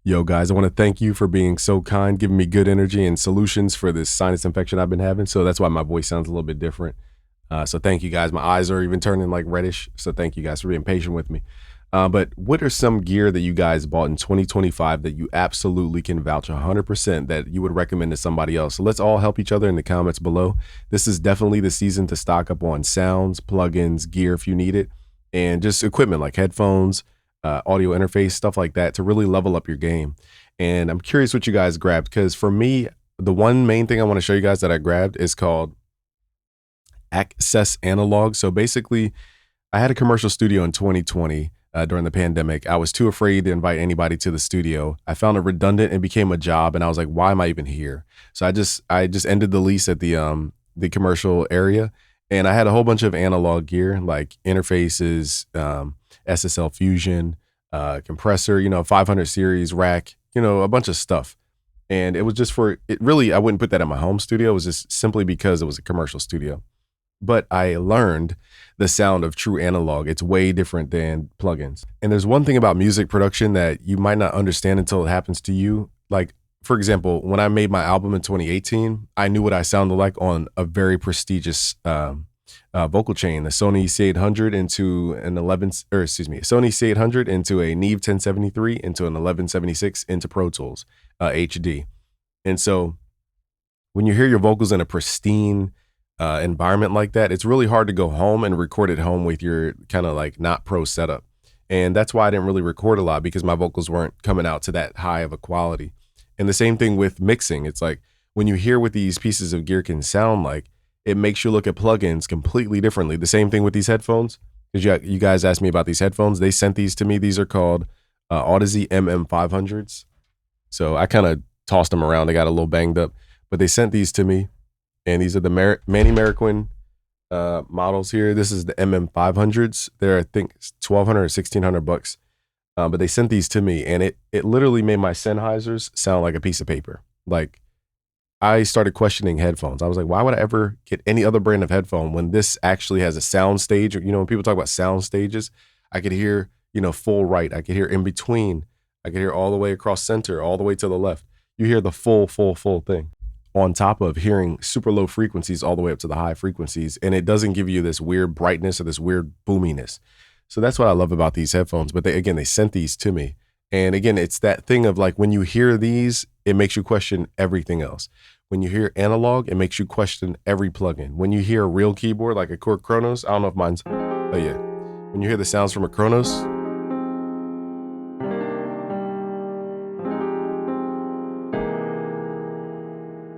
Yo, guys, I want to thank you for being so kind, giving me good energy and solutions for this sinus infection I've been having. So that's why my voice sounds a little bit different. So thank you guys. My eyes are even turning like reddish. So thank you guys for being patient with me. But what are some gear that you guys bought in 2025 that you absolutely can vouch 100% that you would recommend to somebody else? So let's all help each other in the comments below. This is definitely the season to stock up on sounds, plugins, gear if you need it, and just equipment like headphones, audio interface, stuff like that to really level up your game. And I'm curious what you guys grabbed, because for me, the one main thing I want to show you guys that I grabbed is called Access Analog. So basically, I had a commercial studio in 2020 during the pandemic. I was too afraid to invite anybody to the studio. I found it redundant and became a job, and I was like, why am I even here? So I just ended the lease at the commercial area, and I had a whole bunch of analog gear like interfaces, SSL Fusion, compressor, 500 series rack, a bunch of stuff. And it was just for it. Really, I wouldn't put that in my home studio. It was just simply because it was a commercial studio. But I learned the sound of true analog. It's way different than plugins. And there's one thing about music production that you might not understand until it happens to you. Like, for example, when I made my album in 2018, I knew what I sounded like on a very prestigious vocal chain, the Sony C800 into an Sony C800 into a Neve 1073 into an 1176 into Pro Tools HD. And so when you hear your vocals in a pristine environment like that, it's really hard to go home and record at home with your kind of like not pro setup. And that's why I didn't really record a lot, because my vocals weren't coming out to that high of a quality. And the same thing with mixing. It's like when you hear what these pieces of gear can sound like, it makes you look at plugins completely differently. The same thing with these headphones. Because you guys asked me about these headphones. They sent these to me. These are called Audeze MM500s. So I kind of tossed them around. They got a little banged up. But they sent these to me. And these are the Manny Marroquin models here. This is the MM500s. They're, I think, $1,200 or $1,600. But they sent these to me, and it literally made my Sennheisers sound like a piece of paper. Like, I started questioning headphones. I was like, why would I ever get any other brand of headphone when this actually has a sound stage? When people talk about sound stages, I could hear, full right. I could hear in between. I could hear all the way across center, all the way to the left. You hear the full thing, on top of hearing super low frequencies all the way up to the high frequencies. And it doesn't give you this weird brightness or this weird boominess. So that's what I love about these headphones. But they sent these to me. And again, it's that thing of like, when you hear these, it makes you question everything else. When you hear analog, it makes you question every plugin. When you hear a real keyboard, like a Chord Kronos, I don't know if mine's, oh yeah. When you hear the sounds from a Kronos,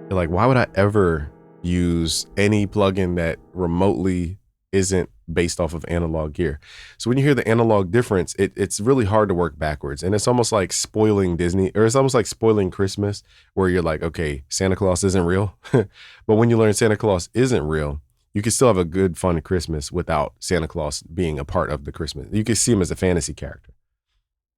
you're like, why would I ever use any plugin that remotely isn't based off of analog gear? So when you hear the analog difference, it's really hard to work backwards. And it's almost like spoiling Disney, or it's almost like spoiling Christmas, where you're like, okay, Santa Claus isn't real. But when you learn Santa Claus isn't real, you can still have a good, fun Christmas without Santa Claus being a part of the Christmas. You can see him as a fantasy character.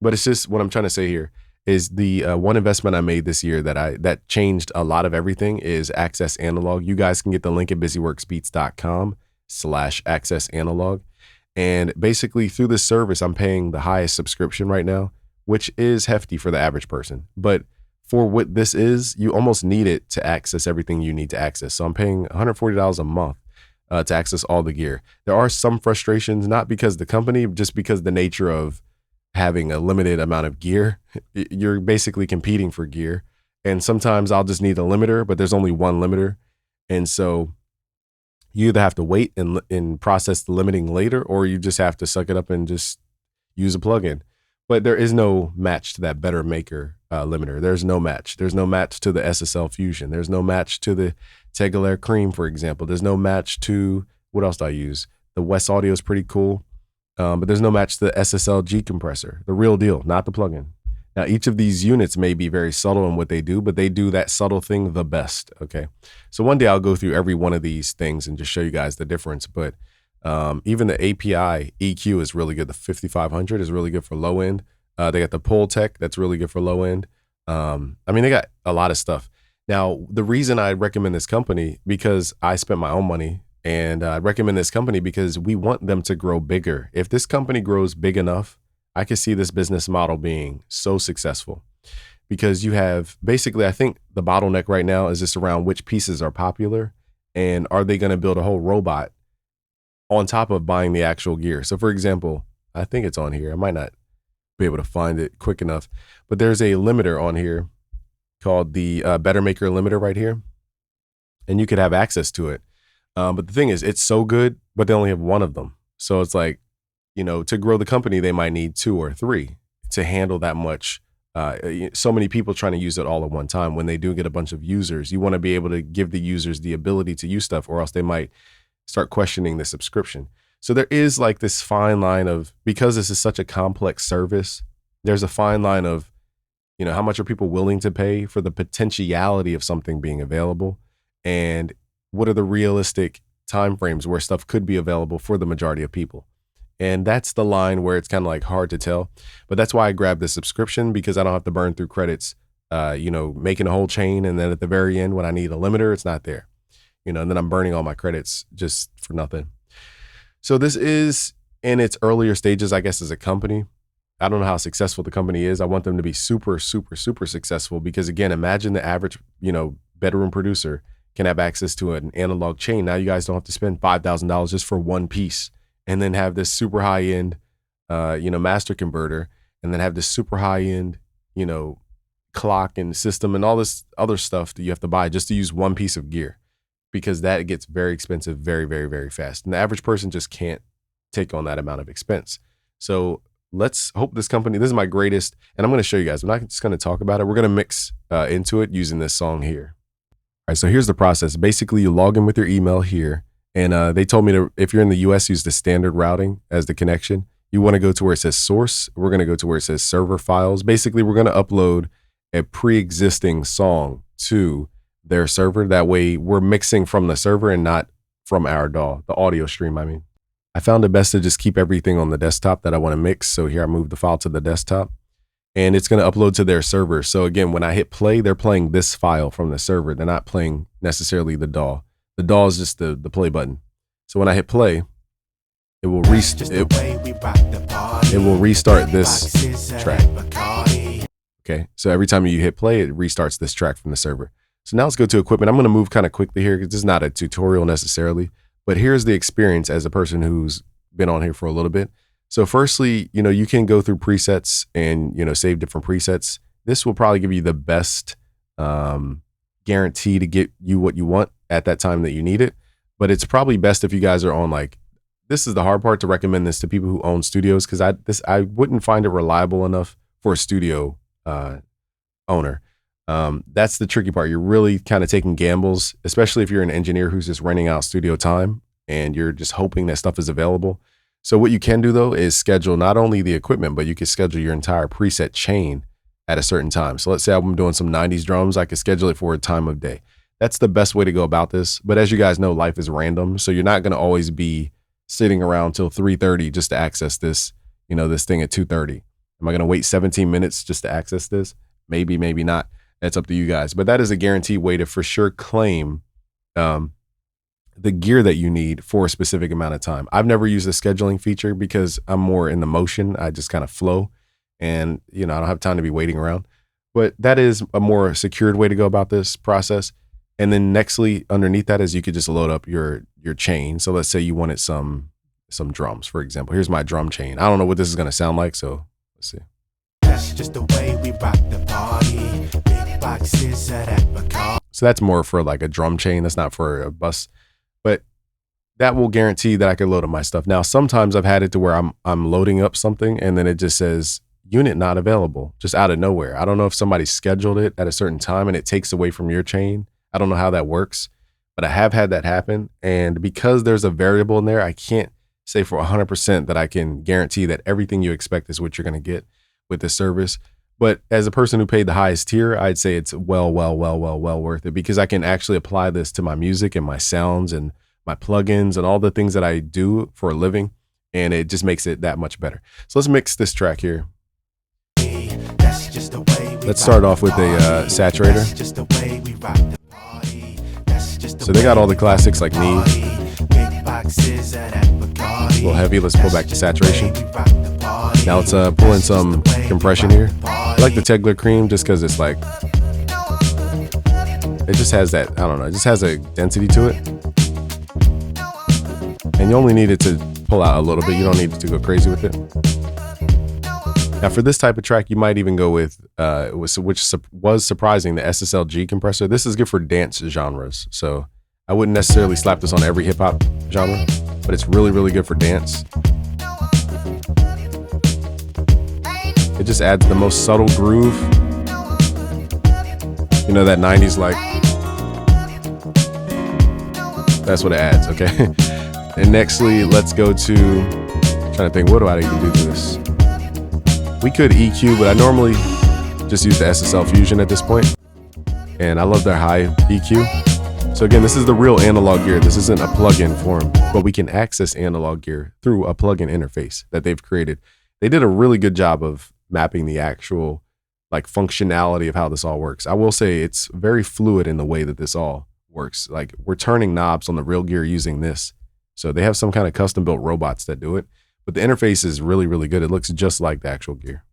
But it's just, what I'm trying to say here is the one investment I made this year that changed a lot of everything is Access Analog. You guys can get the link at busyworksbeats.com/access analog. And basically through this service, I'm paying the highest subscription right now, which is hefty for the average person. But for what this is, you almost need it to access everything you need to access. So I'm paying $140 a month to access all the gear. There are some frustrations, not because the company, just because the nature of having a limited amount of gear. You're basically competing for gear. And sometimes I'll just need a limiter, but there's only one limiter. And so you either have to wait and process the limiting later, or you just have to suck it up and just use a plugin. But there is no match to that Better Maker limiter. There's no match. There's no match to the SSL Fusion. There's no match to the Tegeler Cream, for example. There's no match to, what else do I use? The West Audio is pretty cool. But there's no match to the SSL G compressor, the real deal, not the plugin. Now, each of these units may be very subtle in what they do, but they do that subtle thing the best, okay? So one day I'll go through every one of these things and just show you guys the difference. But even the API EQ is really good. The 5500 is really good for low end. They got the Pull Tech, that's really good for low end. They got a lot of stuff. Now, the reason I recommend this company, because I spent my own money, and I recommend this company because we want them to grow bigger. If this company grows big enough, I can see this business model being so successful. because you have basically, I think the bottleneck right now is just around which pieces are popular and are they going to build a whole robot on top of buying the actual gear. So for example, I think it's on here. I might not be able to find it quick enough, but there's a limiter on here called the Better Maker limiter right here. And you could have access to it. But the thing is, it's so good, but they only have one of them. So it's like, you know, to grow the company, they might need 2 or 3 to handle that much. So many people trying to use it all at one time. When they do get a bunch of users, you want to be able to give the users the ability to use stuff, or else they might start questioning the subscription. So there is like this fine line of, because this is such a complex service, there's a fine line of, you know, how much are people willing to pay for the potentiality of something being available, and what are the realistic timeframes where stuff could be available for the majority of people. And that's the line where it's kind of like hard to tell. But that's why I grabbed the subscription, because I don't have to burn through credits, you know, making a whole chain. And then at the very end, when I need a limiter, it's not there, you know, and then I'm burning all my credits just for nothing. So this is in its earlier stages, I guess, as a company. I don't know how successful the company is. I want them to be super, super, super successful, because again, imagine the average, you know, bedroom producer can have access to an analog chain. Now you guys don't have to spend $5,000 just for one piece, and then have this super high end, you know, master converter, and then have this super high end, you know, clock and system and all this other stuff that you have to buy just to use one piece of gear, because that gets very expensive very, very, very fast. And the average person just can't take on that amount of expense. So let's hope this company, this is my greatest, and I'm going to show you guys. I'm not just going to talk about it. We're going to mix into it using this song here. All right, so here's the process. Basically, you log in with your email here, and they told me to, if you're in the US, use the standard routing as the connection. You want to go to where it says source. We're going to go to where it says server files. Basically, we're going to upload a pre-existing song to their server. That way, we're mixing from the server and not from our DAW, the audio stream, I mean. I found it best to just keep everything on the desktop that I want to mix. So here I moved the file to the desktop, and it's going to upload to their server. So again, when I hit play, they're playing this file from the server. They're not playing necessarily the DAW. The DAW is just the play button. So when I hit play, it will restart this track. Okay, so every time you hit play, it restarts this track from the server. So now let's go to equipment. I'm going to move kind of quickly here, because this is not a tutorial necessarily, but here's the experience as a person who's been on here for a little bit. So firstly, you know, you can go through presets and, you know, save different presets. This will probably give you the best guarantee to get you what you want at that time that you need it. But it's probably best if you guys are on, like, this is the hard part, to recommend this to people who own studios, because I wouldn't find it reliable enough for a studio owner. That's the tricky part. You're really kind of taking gambles, especially if you're an engineer who's just renting out studio time and you're just hoping that stuff is available. So what you can do though is schedule not only the equipment, but you can schedule your entire preset chain at a certain time. So let's say I'm doing some 90s drums, I could schedule it for a time of day. That's the best way to go about this. But as you guys know, life is random. So you're not going to always be sitting around till 3:30 just to access this, you know, this thing at 2:30. Am I going to wait 17 minutes just to access this? Maybe, maybe not. That's up to you guys. But that is a guaranteed way to for sure claim the gear that you need for a specific amount of time. I've never used the scheduling feature because I'm more in the motion. I just kind of flow, and, you know, I don't have time to be waiting around. But that is a more secured way to go about this process. And then nextly underneath that is you could just load up your chain. So let's say you wanted some drums, for example. Here's my drum chain. I don't know what this is going to sound like, so let's see. That's just the way we rock the party. Big boxes at Epicor. So that's more for like a drum chain. That's not for a bus. But that will guarantee that I can load up my stuff. Now, sometimes I've had it to where I'm loading up something and then it just says unit not available, just out of nowhere. I don't know if somebody scheduled it at a certain time and it takes away from your chain. I don't know how that works, but I have had that happen. And because there's a variable in there, I can't say for 100% that I can guarantee that everything you expect is what you're going to get with this service. But as a person who paid the highest tier, I'd say it's well worth it, because I can actually apply this to my music and my sounds and my plugins and all the things that I do for a living. And it just makes it that much better. So let's mix this track here. Let's start off with a saturator. So they got all the classics like Me. A little heavy, let's pull back to saturation. Now let's pull in some compression here. I like the Tegler cream just because it's like, it just has that, I don't know, it just has a density to it. And you only need it to pull out a little bit. You don't need to go crazy with it. Now for this type of track, you might even go with, which was surprising, the SSLG compressor. This is good for dance genres. So I wouldn't necessarily slap this on every hip hop genre, but it's really, really good for dance. It just adds the most subtle groove. You know, that 90s like, that's what it adds, okay? And nextly, let's go to, I'm trying to think, what do I even do to this? We could EQ, but I normally just use the SSL Fusion at this point. And I love their high EQ. So again, this is the real analog gear. This isn't a plugin form, but we can access analog gear through a plugin interface that they've created. They did a really good job of mapping the actual like functionality of how this all works. I will say it's very fluid in the way that this all works. Like we're turning knobs on the real gear using this. So they have some kind of custom built robots that do it, but the interface is really, really good. It looks just like the actual gear.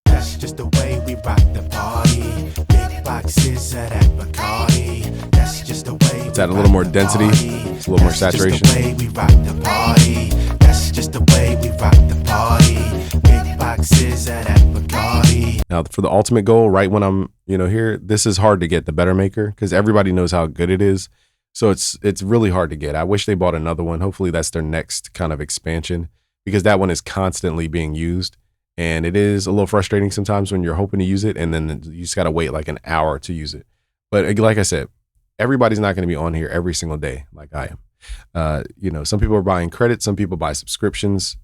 That's just the way we rock the party. Big boxes at Bacardi. That's just the way. Let's add a little more density. It's a little more saturation. That's just the way we rock the party. That's just the way we rock the party. Big boxes at Bacardi. Now for the ultimate goal, right when I'm, here, this is hard to get the Better Maker because everybody knows how good it is. So it's really hard to get. I wish they bought another one. Hopefully that's their next kind of expansion because that one is constantly being used. And it is a little frustrating sometimes when you're hoping to use it and then you just got to wait like an hour to use it. But like I said, everybody's not going to be on here every single day like I am. Some people are buying credits, some people buy subscriptions,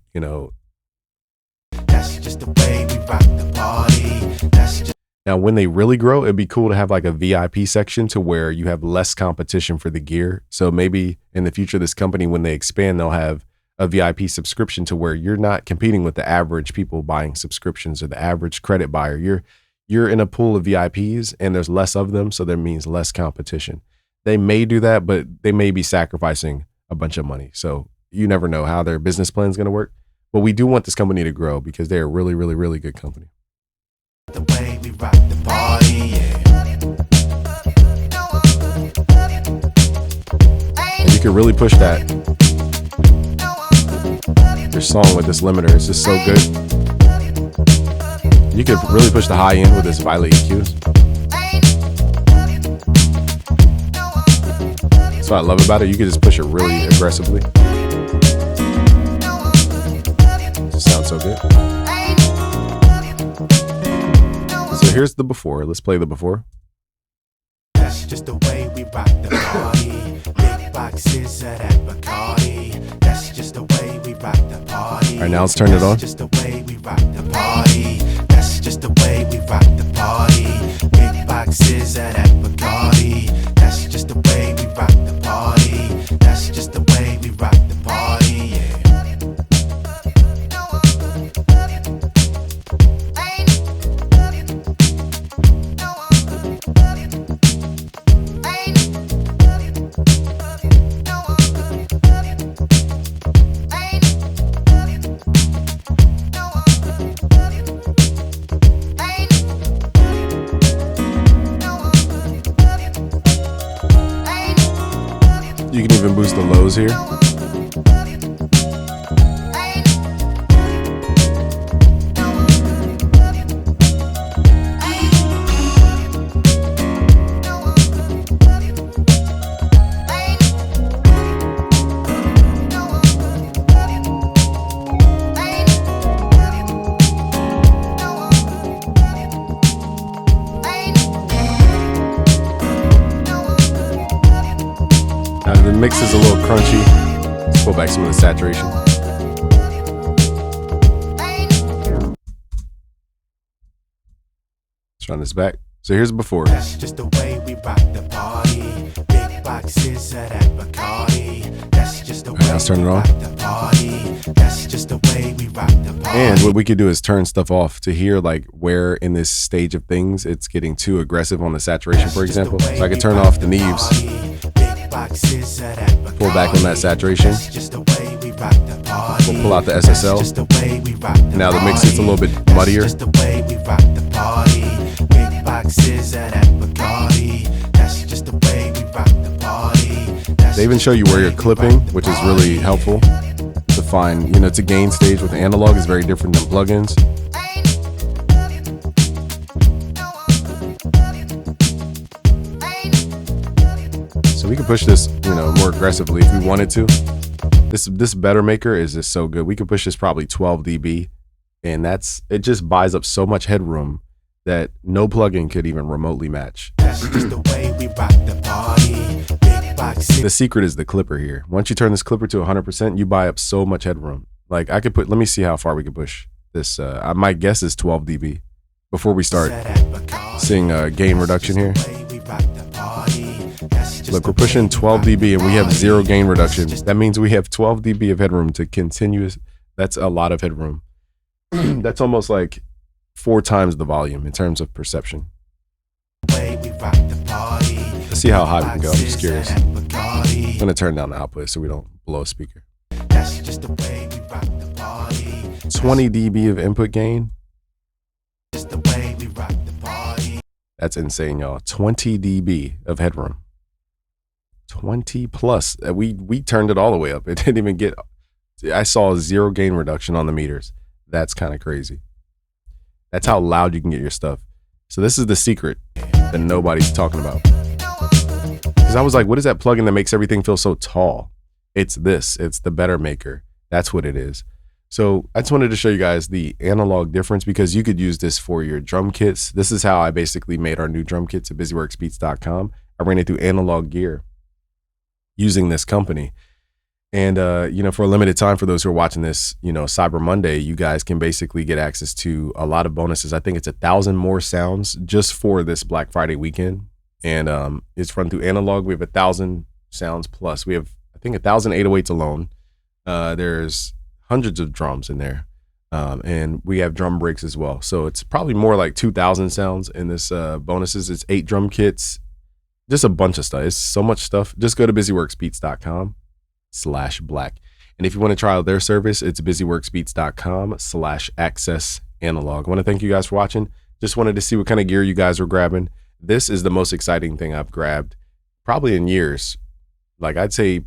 That's just the way we rock the party. Now, when they really grow, it'd be cool to have like a VIP section to where you have less competition for the gear. So maybe in the future, this company, when they expand, they'll have a VIP subscription to where you're not competing with the average people buying subscriptions or the average credit buyer. You're in a pool of VIPs and there's less of them. So that means less competition. They may do that, but they may be sacrificing a bunch of money. So you never know how their business plan is going to work. But we do want this company to grow because they're a really, really, really good company. The way we rock the party, yeah. And you can really push that. Your song with this limiter is just so good. You can really push the high end with this violet EQ. That's what I love about it. You can just push it really aggressively. It just sounds so good. So here's the before. Let's play the before. That's just the way we rock the party. Big boxes at Bacardi. That's just the way we rock the party. All right, now let's turn it on. That's just the way we rock the party. That's just the way we rock the party. Big boxes at Bacardi. That's just the way we rock the party. That's just the way we rock the party, yeah. You can even boost the lows here. The mix is a little crunchy. Let's pull back some of the saturation. Let's run this back. So here's before. That's just the way we rock the party. Big boxes at Bacardi. That's just the way now let's turn it on. we rock the party. That's just the way we rock the party. And what we could do is turn stuff off to hear like where in this stage of things it's getting too aggressive on the saturation, for example. So I could turn off the Neves. Pull back on that saturation. That's just the way we rock the party. We'll pull out the SSL. Now the mix gets a little bit muddier. That's just the way we rock the party. Big boxes of that Bacardi. That's just the way we rock the party. They even show you where you're clipping, which is really helpful to find, you know, to gain stage with analog is very different than plugins. So we can push this, you know, more aggressively if we wanted to. This better maker is just so good. We could push this probably 12 dB, and it just buys up so much headroom that no plugin could even remotely match. That's just the way we rock the party. Big boxes. The secret is the clipper here. Once you turn this clipper to 100%, you buy up so much headroom. Like I could put, let me see how far we can push this. My guess is 12 dB before we start seeing gain reduction here. Look, we're pushing 12 dB and we have 0 gain reduction. That means we have 12 dB of headroom to continuous. That's a lot of headroom. That's almost like 4 times the volume in terms of perception. Let's see how high we can go. I'm just curious. I'm gonna turn down the output so we don't blow a speaker. 20 dB of input gain. That's insane, y'all. 20 dB of headroom. 20 plus. We turned it all the way up. It didn't even get. I saw 0 gain reduction on the meters. That's kind of crazy. That's how loud you can get your stuff. So this is the secret that nobody's talking about. Because I was like, what is that plugin that makes everything feel so tall? It's this. It's the Better Maker. That's what it is. So I just wanted to show you guys the analog difference because you could use this for your drum kits. This is how I basically made our new drum kits at busyworksbeats.com. I ran it through Analog Gear using this company. And, you know, for a limited time, for those who are watching this, you know, Cyber Monday, you guys can basically get access to a lot of bonuses. I think it's 1,000 more sounds just for this Black Friday weekend. And it's run through Analog. We have 1,000 sounds plus. We have, I think, 1,000 808s alone. There's hundreds of drums in there. And we have drum breaks as well. So it's probably more like 2,000 sounds in this bonuses. It's 8 drum kits, just a bunch of stuff. It's so much stuff. Just go to busyworksbeats.com/black. And if you want to try out their service, it's busyworksbeats.com/access-analog. I want to thank you guys for watching. Just wanted to see what kind of gear you guys are grabbing. This is the most exciting thing I've grabbed probably in years. Like I'd say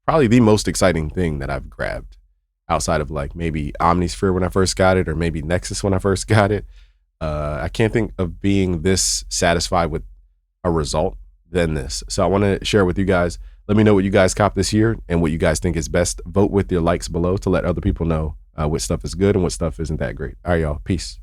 probably the most exciting thing that I've grabbed outside of like maybe Omnisphere when I first got it or maybe Nexus when I first got it. I can't think of being this satisfied with a result than this. So I want to share with you guys. Let me know what you guys cop this year and what you guys think is best. Vote with your likes below to let other people know what stuff is good and what stuff isn't that great. All right, y'all. Peace.